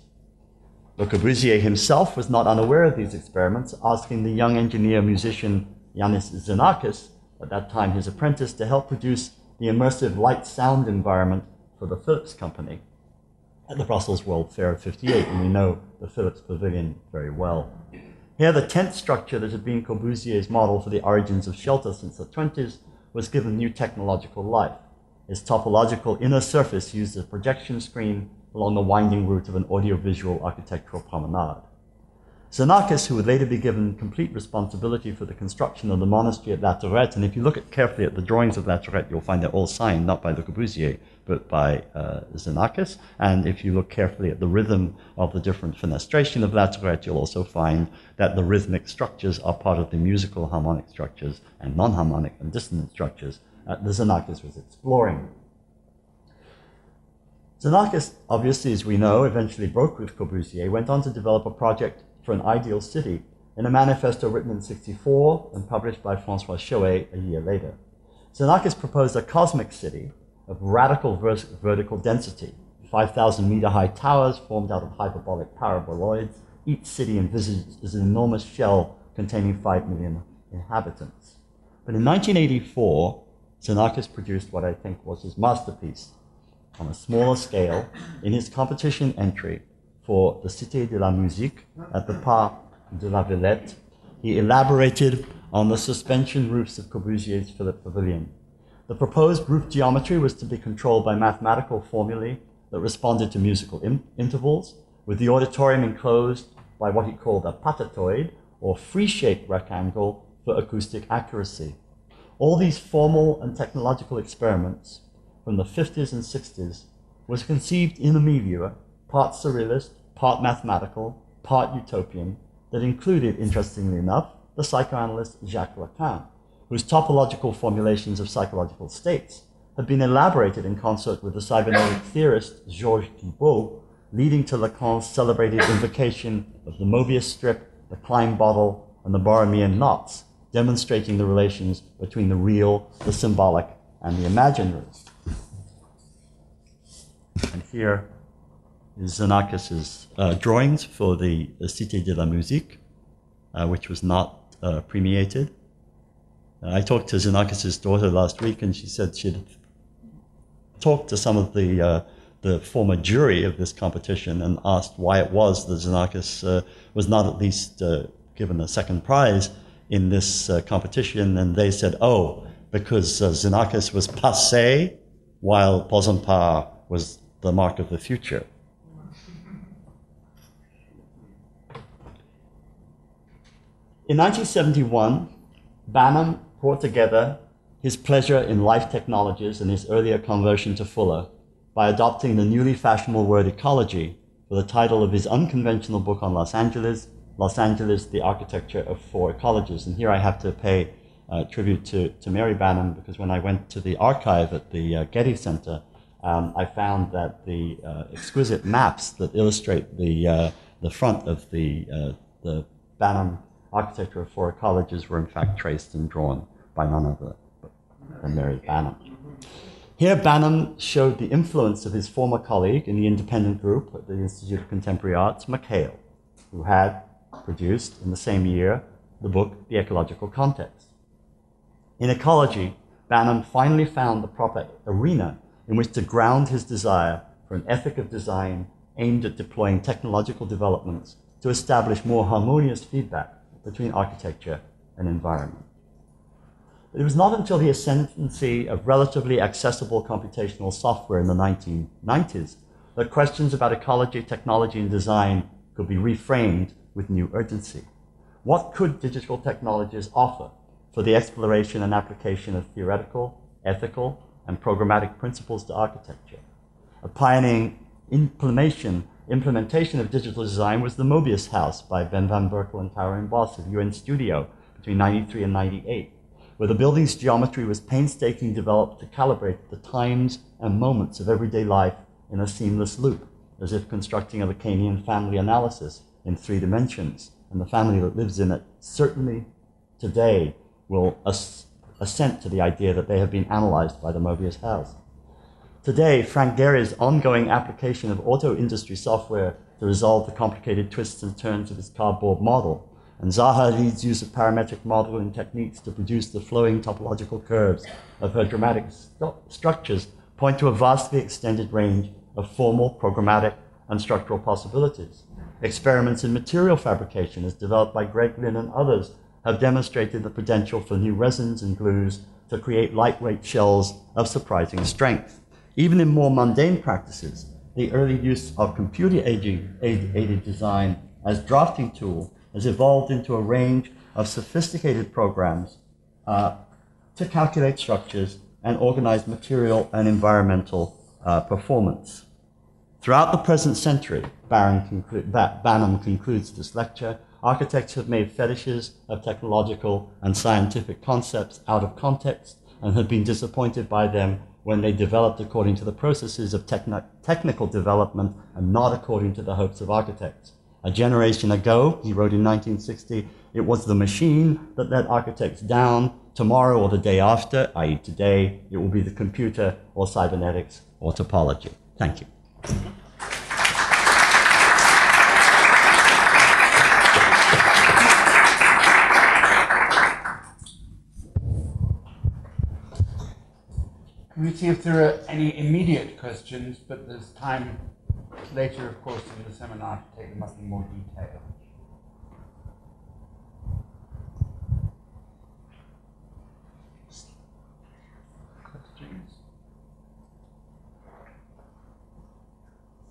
Le Corbusier himself was not unaware of these experiments, asking the young engineer-musician Yanis Xenakis, at that time his apprentice, to help produce the immersive light-sound environment for the Philips company at the Brussels World Fair of '58, and we know the Philips Pavilion very well. Here, the tent structure that had been Corbusier's model for the origins of shelter since the 20s was given new technological life. Its topological inner surface used a projection screen along the winding route of an audiovisual architectural promenade. Xenakis, who would later be given complete responsibility for the construction of the monastery at La Tourette, and if you look carefully at the drawings of La Tourette, you'll find they're all signed, not by Le Corbusier, but by Xenakis. And if you look carefully at the rhythm of the different fenestration of La Tourette, you'll also find that the rhythmic structures are part of the musical harmonic structures and non-harmonic and dissonant structures that Xenakis was exploring. Xenakis, obviously, as we know, eventually broke with Corbusier, went on to develop a project for an ideal city in a manifesto written in '64 and published by François Choet a year later. Xenakis proposed a cosmic city of radical vertical density, 5,000-meter-high towers formed out of hyperbolic paraboloids. Each city envisaged as an enormous shell containing 5 million inhabitants. But in 1984, Xenakis produced what I think was his masterpiece on a smaller scale in his competition entry for the Cité de la Musique at the Parc de la Villette. He elaborated on the suspension roofs of Corbusier's Philips Pavilion. The proposed roof geometry was to be controlled by mathematical formulae that responded to musical intervals, with the auditorium enclosed by what he called a patatoid, or free-shaped rectangle, for acoustic accuracy. All these formal and technological experiments from the 50s and 60s was conceived in a milieu, part surrealist, part mathematical, part utopian, that included, interestingly enough, the psychoanalyst Jacques Lacan, whose topological formulations of psychological states had been elaborated in concert with the cybernetic theorist Georges Guibbaud, leading to Lacan's celebrated invocation of the Mobius strip, the Klein bottle, and the Borromean knots, demonstrating the relations between the real, the symbolic, and the imaginary. And here is Xenakis' drawings for the Cité de la Musique, which was not premiated. I talked to Xenakis' daughter last week, and she said she'd talked to some of the former jury of this competition and asked why it was that Xenakis was not at least given a second prize in this competition, and they said, oh, because Xenakis was passé, while Posenpar was the mark of the future. In 1971, Banham brought together his pleasure in life technologies and his earlier conversion to Fuller by adopting the newly fashionable word ecology for the title of his unconventional book on Los Angeles, The Architecture of Four Ecologies. And here I have to pay tribute to Mary Banham, because when I went to the archive at the Getty Center, I found that the exquisite maps that illustrate the front of the Banham Architecture of Four Ecologies were in fact traced and drawn by none other than Mary Banham. Here, Banham showed the influence of his former colleague in the independent group at the Institute of Contemporary Arts, McHale, who had produced in the same year the book The Ecological Context. In Ecology, Banham finally found the proper arena in which to ground his desire for an ethic of design aimed at deploying technological developments to establish more harmonious feedback between architecture and environment. It was not until the ascendancy of relatively accessible computational software in the 1990s that questions about ecology, technology, and design could be reframed with new urgency. What could digital technologies offer for the exploration and application of theoretical, ethical, and programmatic principles to architecture? A pioneering implementation of digital design was the Mobius House by Ben van Berkel and Caroline Boss of UN Studio between 93 and 98, where the building's geometry was painstakingly developed to calibrate the times and moments of everyday life in a seamless loop, as if constructing a Lacanian family analysis in 3 dimensions, and the family that lives in it certainly today will assent to the idea that they have been analyzed by the Mobius House. Today, Frank Gehry's ongoing application of auto industry software to resolve the complicated twists and turns of his cardboard model, and Zaha Hadid's use of parametric modeling techniques to produce the flowing topological curves of her dramatic structures point to a vastly extended range of formal, programmatic, and structural possibilities. Experiments in material fabrication, as developed by Greg Lynn and others, have demonstrated the potential for new resins and glues to create lightweight shells of surprising strength. Even in more mundane practices, the early use of computer-aided design as drafting tool has evolved into a range of sophisticated programs to calculate structures and organize material and environmental performance. Throughout the present century, Banham concludes this lecture, architects have made fetishes of technological and scientific concepts out of context and have been disappointed by them when they developed according to the processes of technical development and not according to the hopes of architects. A generation ago, he wrote in 1960, it was the machine that let architects down. Tomorrow or the day after, i.e. today, it will be the computer or cybernetics or topology. Thank you. Let me see if there are any immediate questions, but there's time later, of course, in the seminar to take them up in more detail. Questions?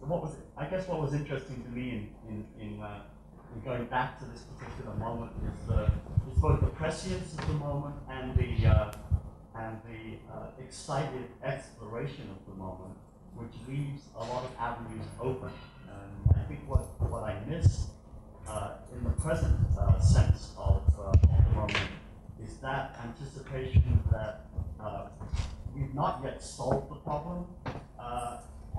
So what was interesting to me in going back to this particular moment is both the prescience of the moment and the excited exploration of the moment, which leaves a lot of avenues open. And I think what I miss in the present sense of the moment is that anticipation that we've not yet solved the problem,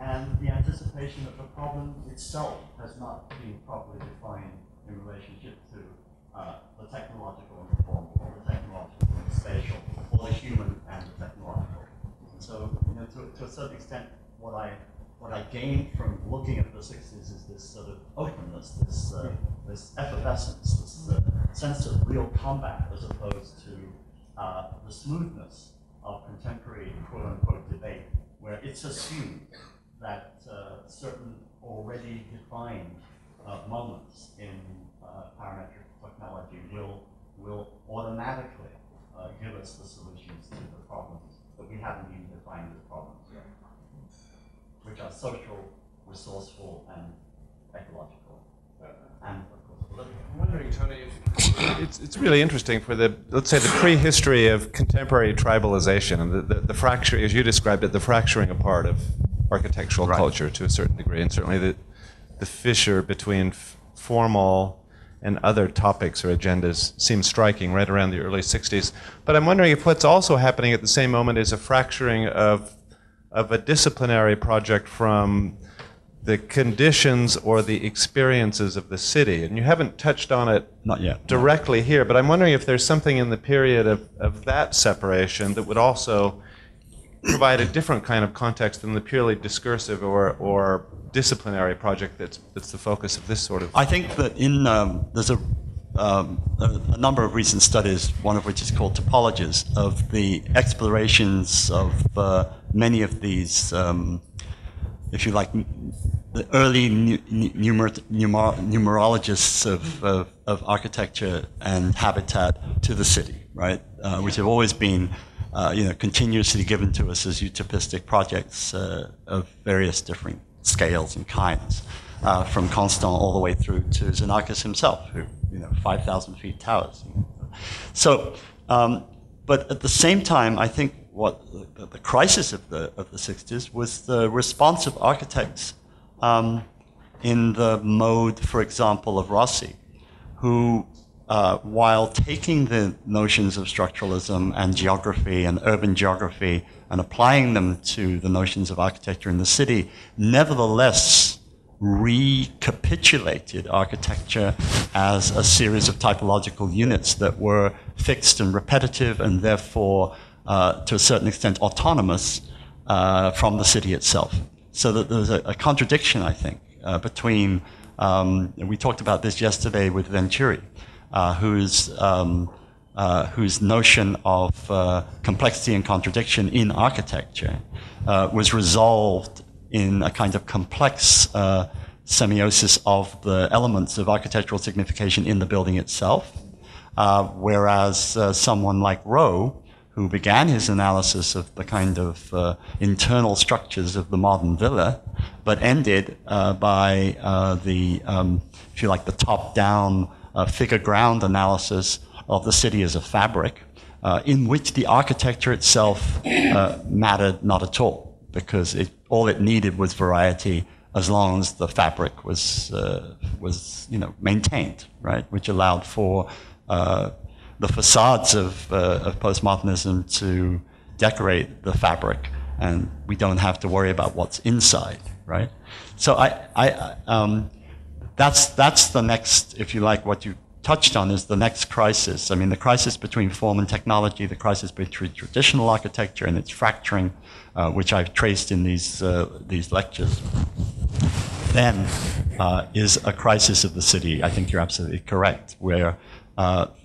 and the anticipation that the problem itself has not been properly defined in relationship to the technological and the formal, or the technological and the spatial, or the human and the technological. And so, to a certain extent, what I gained from looking at the 60s is this sort of openness, this effervescence, this sense of real combat, as opposed to the smoothness of contemporary quote-unquote debate, where it's assumed that certain already defined moments in parametric technology will automatically give us the solutions to the problems that we haven't even defined as problems yet, which are social, resourceful, and ecological. and of course political. I'm wondering, Tony, it's really interesting for the, let's say, the prehistory of contemporary tribalization and the fracture, as you described it, the fracturing apart of architectural culture to a certain degree, and certainly the fissure between formal and other topics or agendas seems striking right around the early 60s. But I'm wondering if what's also happening at the same moment is a fracturing of a disciplinary project from the conditions or the experiences of the city. And you haven't touched on it Not yet. directly here, but I'm wondering if there's something in the period of that separation that would also provide a different kind of context than the purely discursive or disciplinary project that's the focus of this sort of... I think that there's a number of recent studies, one of which is called Topologies, of the explorations of many of these, if you like, the early numerologists of architecture and habitat to the city, right? Which have always been, continuously given to us as utopistic projects of various different scales and kinds, from Constant all the way through to Xenakis himself, who, 5,000 feet towers. So, but at the same time, I think what the crisis of the 60s was the response of architects in the mode, for example, of Rossi, who, while taking the notions of structuralism and geography and urban geography and applying them to the notions of architecture in the city, nevertheless recapitulated architecture as a series of typological units that were fixed and repetitive and therefore, to a certain extent, autonomous from the city itself. So that there's a contradiction, I think, between, we talked about this yesterday with Venturi, whose notion of complexity and contradiction in architecture was resolved in a kind of complex semiosis of the elements of architectural signification in the building itself, whereas someone like Rowe, who began his analysis of the kind of internal structures of the modern villa, but ended by if you like, the top-down figure ground analysis of the city as a fabric, in which the architecture itself mattered not at all, because all it needed was variety as long as the fabric was maintained, right? Which allowed for the facades of postmodernism to decorate the fabric, and we don't have to worry about what's inside, right? So that's the next, if you like, what you touched on is the next crisis. I mean, the crisis between form and technology, the crisis between traditional architecture and its fracturing, which I've traced in these lectures. Then is a crisis of the city. I think you're absolutely correct, where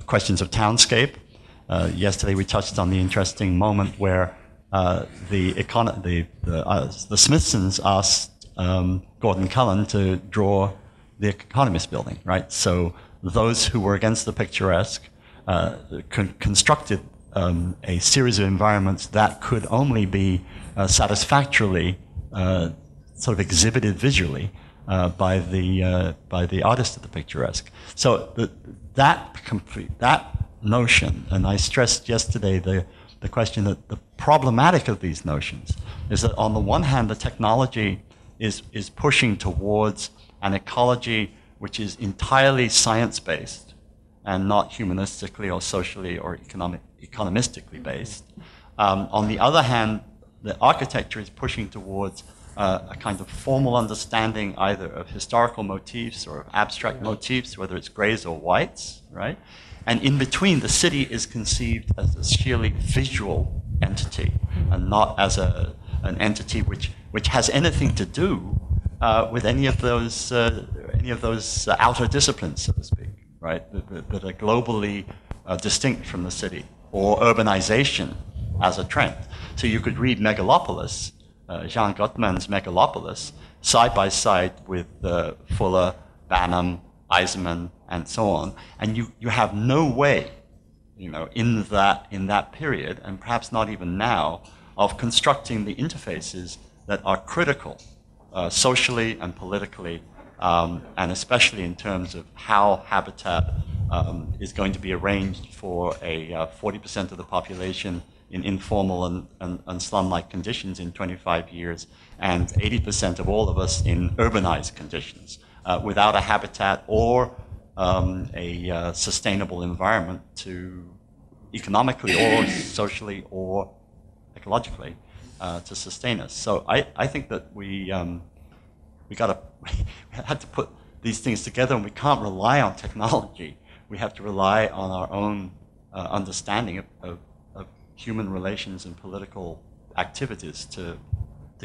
questions of townscape. Yesterday we touched on the interesting moment where the Smithsons asked Gordon Cullen to draw the Economist building, right? So those who were against the picturesque constructed a series of environments that could only be satisfactorily sort of exhibited visually by the artist of the picturesque. So that notion, and I stressed yesterday the question that the problematic of these notions is that on the one hand, the technology is pushing towards an ecology which is entirely science-based and not humanistically or socially or economistically based. On the other hand, the architecture is pushing towards a kind of formal understanding either of historical motifs or of abstract motifs, whether it's grays or whites, right? And in between, the city is conceived as a sheerly visual entity and not as an entity which has anything to do with any of those outer disciplines, so to speak, right? That are globally distinct from the city, or urbanization as a trend. So you could read Megalopolis, Jean Gottman's Megalopolis, side by side with Fuller, Banham, Eisenman, and so on, and you have no way, in that period, and perhaps not even now, of constructing the interfaces that are critical socially and politically and especially in terms of how habitat is going to be arranged for a 40% of the population in informal and slum-like conditions in 25 years, and 80% of all of us in urbanized conditions, without a habitat or a sustainable environment to economically or socially or ecologically to sustain us. So I think that we had to put these things together, and we can't rely on technology. We have to rely on our own understanding of human relations and political activities to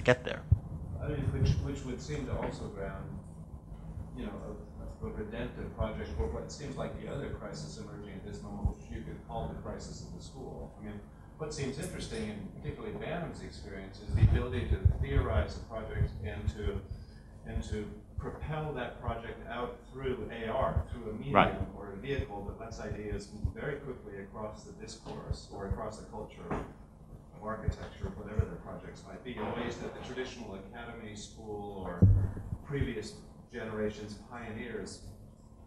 get there. I mean, which would seem to also ground, a redemptive project for what seems like the other crisis emerging at this moment, which you could call the crisis of the school. I mean, what seems interesting, in particularly Banham's experience, is the ability to theorize a project and to propel that project out through AR, through a medium Right. or a vehicle that lets ideas move very quickly across the discourse or across the culture of architecture, whatever their projects might be, in ways that the traditional academy, school, or previous generations' pioneers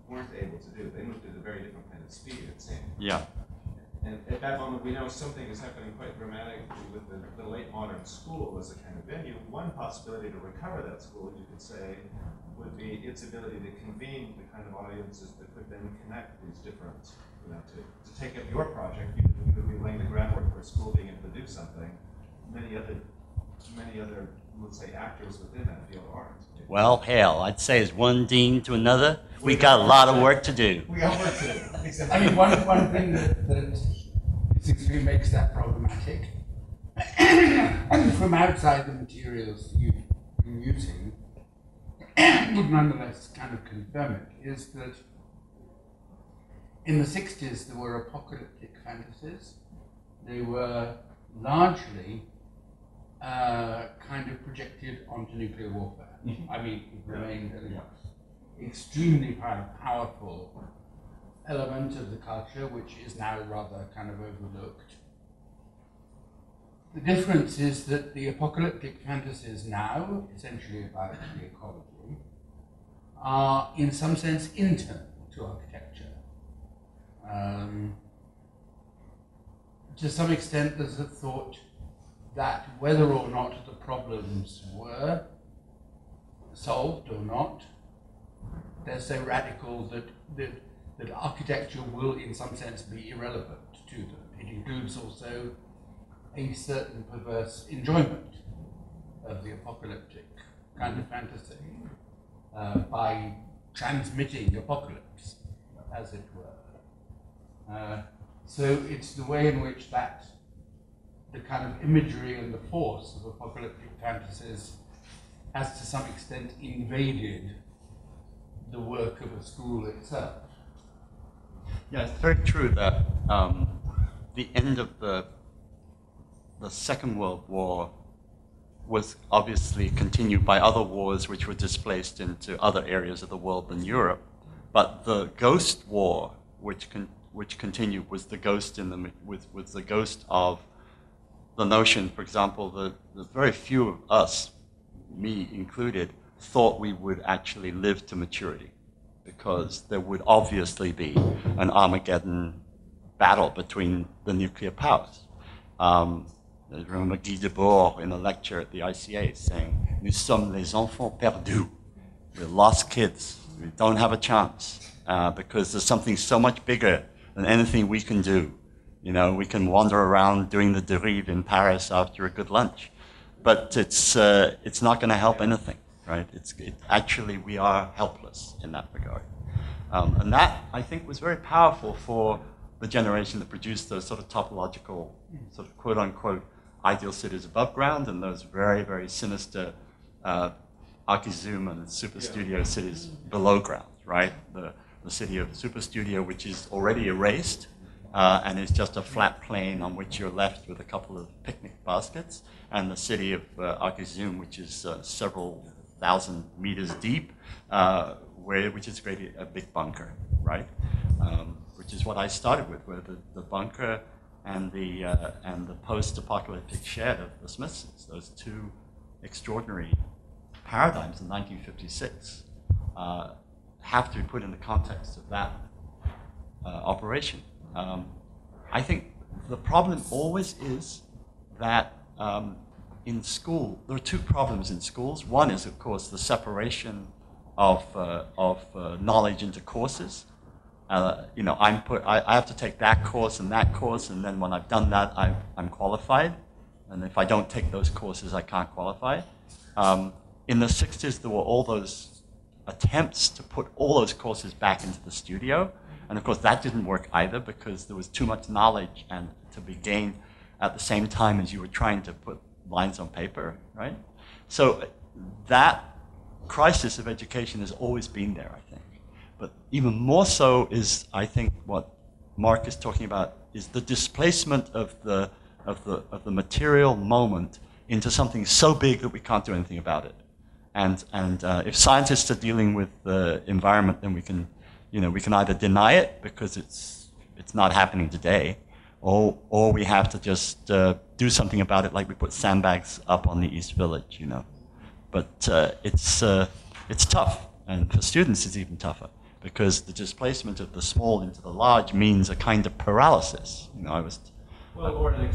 weren't able to do. They moved at a very different kind of speed, it seemed. Yeah. And at that moment, we know something is happening quite dramatically with the late modern school as a kind of venue. One possibility to recover that school, you could say, would be its ability to convene the kind of audiences that could then connect these different, to take up your project, you would be laying the groundwork for a school being able to do something. Many other, let's say, actors within that field aren't. Well, hell, I'd say as one dean to another, we got a lot of work to do. We got work to do. I mean, one thing that basically makes that problematic, and from outside the materials you've been using, would nonetheless kind of confirm it, is that in the 60s there were apocalyptic fantasies. They were largely kind of projected onto nuclear warfare. I mean, it remained an extremely powerful element of the culture, which is now rather kind of overlooked. The difference is that the apocalyptic fantasies now, essentially about the ecology, are in some sense internal to architecture. To some extent, there's a thought that whether or not the problems were solved or not, they're so radical that architecture will in some sense be irrelevant to them. It includes also a certain perverse enjoyment of the apocalyptic kind of fantasy by transmitting apocalypse, as it were. So it's the way in which the kind of imagery and the force of apocalyptic fantasies has to some extent invaded the work of a school itself. Yeah, it's very true that the end of the Second World War was obviously continued by other wars which were displaced into other areas of the world than Europe. But the Ghost War, which continued, was the ghost was the ghost of the notion. For example, the very few of us, me included, thought we would actually live to maturity, because there would obviously be an Armageddon battle between the nuclear powers. I remember Guy Debord in a lecture at the ICA saying, "Nous sommes les enfants perdus." We're lost kids. We don't have a chance because there's something so much bigger than anything we can do. We can wander around doing the dérive in Paris after a good lunch, but it's not going to help anything, right? Actually, we are helpless in that regard. And that, I think, was very powerful for the generation that produced those sort of topological, sort of quote-unquote, ideal cities above ground, and those very, very sinister Archizum and super studio cities below ground, right? The city of super studio, which is already erased, and is just a flat plain on which you're left with a couple of picnic baskets, and the city of Archizum, which is several thousand meters deep, which is created a big bunker, right? Which is what I started with, where the bunker and the post-apocalyptic shed of the Smithsons, those two extraordinary paradigms in 1956, have to be put in the context of that operation. I think the problem always is that in school, there are two problems in schools. One is, of course, the separation of knowledge into courses. I have to take that course, and then when I've done that, I'm qualified. And if I don't take those courses, I can't qualify. In the 60s, there were all those attempts to put all those courses back into the studio. And of course, that didn't work either because there was too much knowledge and to be gained at the same time as you were trying to put lines on paper, right? So that crisis of education has always been there, I think. But even more so is, I think, what Mark is talking about is the displacement of the material moment into something so big that we can't do anything about it. And if scientists are dealing with the environment, then we can either deny it because it's not happening today, or we have to just do something about it, like we put sandbags up on the East Village, But it's tough, and for students it's even tougher because the displacement of the small into the large means a kind of paralysis. Or an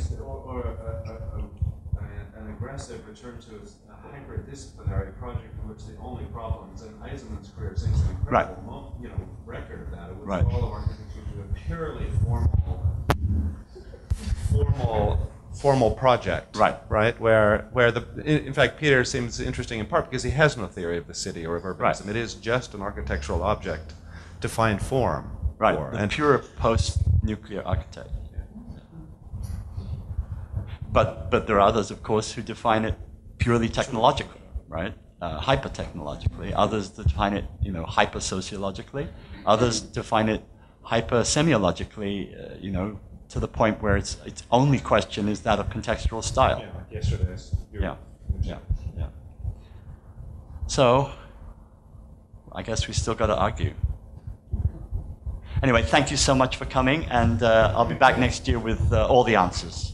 aggressive return to a hyper-disciplinary project in which the only problems in Eisenman's career seems an incredible record of that. It was all of architecture to a purely formal project, right? Where in fact Peter seems interesting in part because he has no theory of the city or of urbanism. It is just an architectural object to find form. Right, and pure post-nuclear architect. But there are others, of course, who define it purely technologically, right? Hyper-technologically. Others define it, hyper-sociologically. Others define it hyper-semiologically, to the point where its only question is that of contextual style. Yeah, like yesterday's. Yeah. So, I guess we still got to argue. Anyway, thank you so much for coming, and I'll be back next year with all the answers.